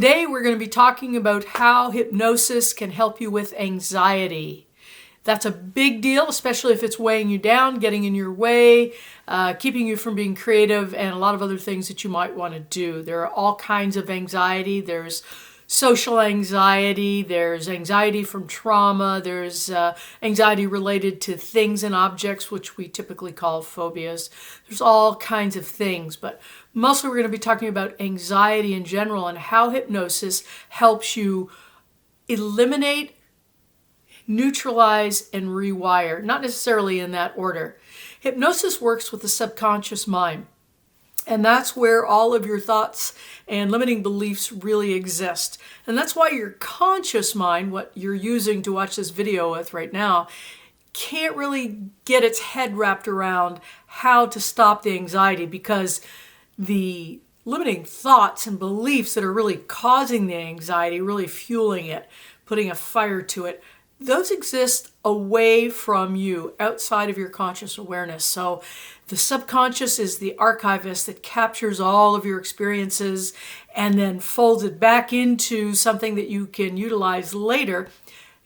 Today we're going to be talking about how hypnosis can help you with anxiety. That's a big deal, especially if it's weighing you down, getting in your way, keeping you from being creative, and a lot of other things that you might want to do. There are all kinds of anxiety. There's social anxiety, there's anxiety from trauma, there's anxiety related to things and objects, which we typically call phobias. There's all kinds of things, but mostly we're going to be talking about anxiety in general and how hypnosis helps you eliminate, neutralize, and rewire, not necessarily in that order. Hypnosis works with the subconscious mind. And that's where all of your thoughts and limiting beliefs really exist. And that's why your conscious mind, what you're using to watch this video with right now, can't really get its head wrapped around how to stop the anxiety, because the limiting thoughts and beliefs that are really causing the anxiety, really fueling it, putting a fire to it, those exist away from you, outside of your conscious awareness. So the subconscious is the archivist that captures all of your experiences and then folds it back into something that you can utilize later,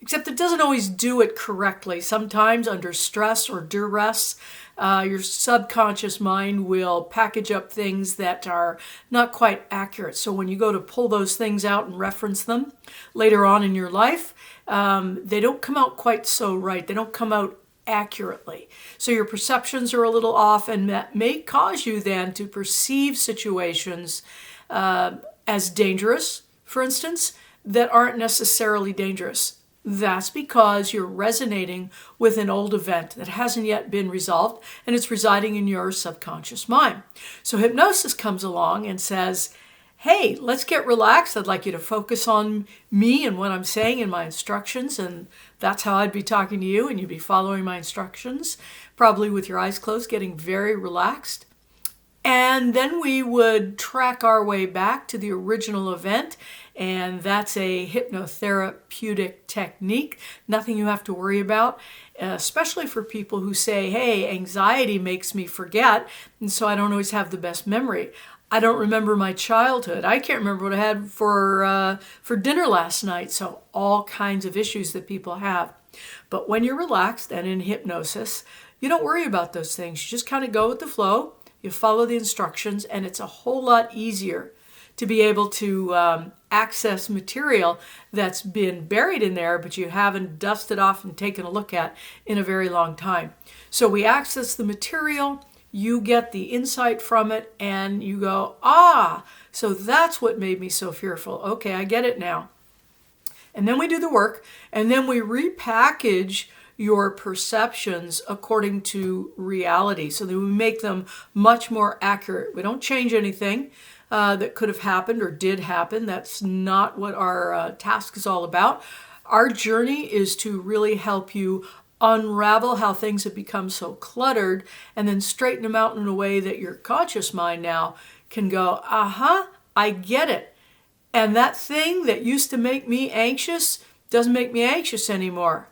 except it doesn't always do it correctly. Sometimes under stress or duress, your subconscious mind will package up things that are not quite accurate. So when you go to pull those things out and reference them later on in your life, they don't come out quite so right. They don't come out accurately. So your perceptions are a little off, and that may cause you then to perceive situations as dangerous, for instance, that aren't necessarily dangerous. That's because you're resonating with an old event that hasn't yet been resolved, and it's residing in your subconscious mind. So hypnosis comes along and says, hey, let's get relaxed. I'd like you to focus on me and what I'm saying in my instructions, and that's how I'd be talking to you, and you'd be following my instructions, probably with your eyes closed, getting very relaxed. And then we would track our way back to the original event, and that's a hypnotherapeutic technique. Nothing you have to worry about, especially for people who say, hey, anxiety makes me forget, and so I don't always have the best memory. I don't remember my childhood. I can't remember what I had for dinner last night. So all kinds of issues that people have. But when you're relaxed and in hypnosis, you don't worry about those things. You just kind of go with the flow. You follow the instructions, and it's a whole lot easier to be able to access material that's been buried in there, but you haven't dusted off and taken a look at in a very long time. So we access the material. You get the insight from it, and you go, so that's what made me so fearful. Okay, I get it now. And then we do the work, and then we repackage your perceptions according to reality so that we make them much more accurate. We don't change anything that could have happened or did happen. That's not what our task is all about. Our journey is to really help you unravel how things have become so cluttered, and then straighten them out in a way that your conscious mind now can go, I get it. And that thing that used to make me anxious doesn't make me anxious anymore.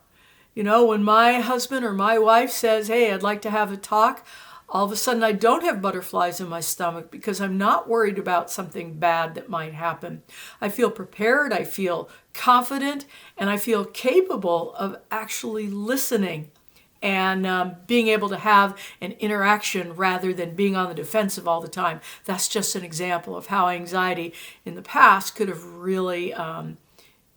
You know, when my husband or my wife says, hey, I'd like to have a talk, all of a sudden I don't have butterflies in my stomach because I'm not worried about something bad that might happen. I feel prepared, I feel confident, and I feel capable of actually listening and being able to have an interaction rather than being on the defensive all the time. That's just an example of how anxiety in the past could have really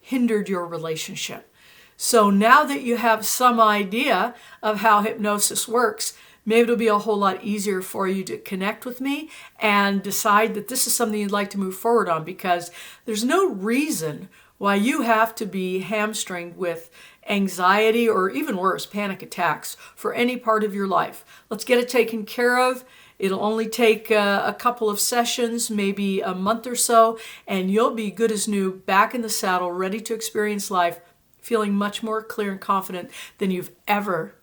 hindered your relationship. So now that you have some idea of how hypnosis works, maybe it'll be a whole lot easier for you to connect with me and decide that this is something you'd like to move forward on, because there's no reason why you have to be hamstringed with anxiety or even worse, panic attacks for any part of your life. Let's get it taken care of. It'll only take a couple of sessions, maybe a month or so, and you'll be good as new, back in the saddle, ready to experience life, feeling much more clear and confident than you've ever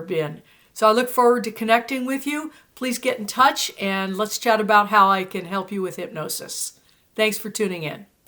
been. So I look forward to connecting with you. Please get in touch and let's chat about how I can help you with hypnosis. Thanks for tuning in.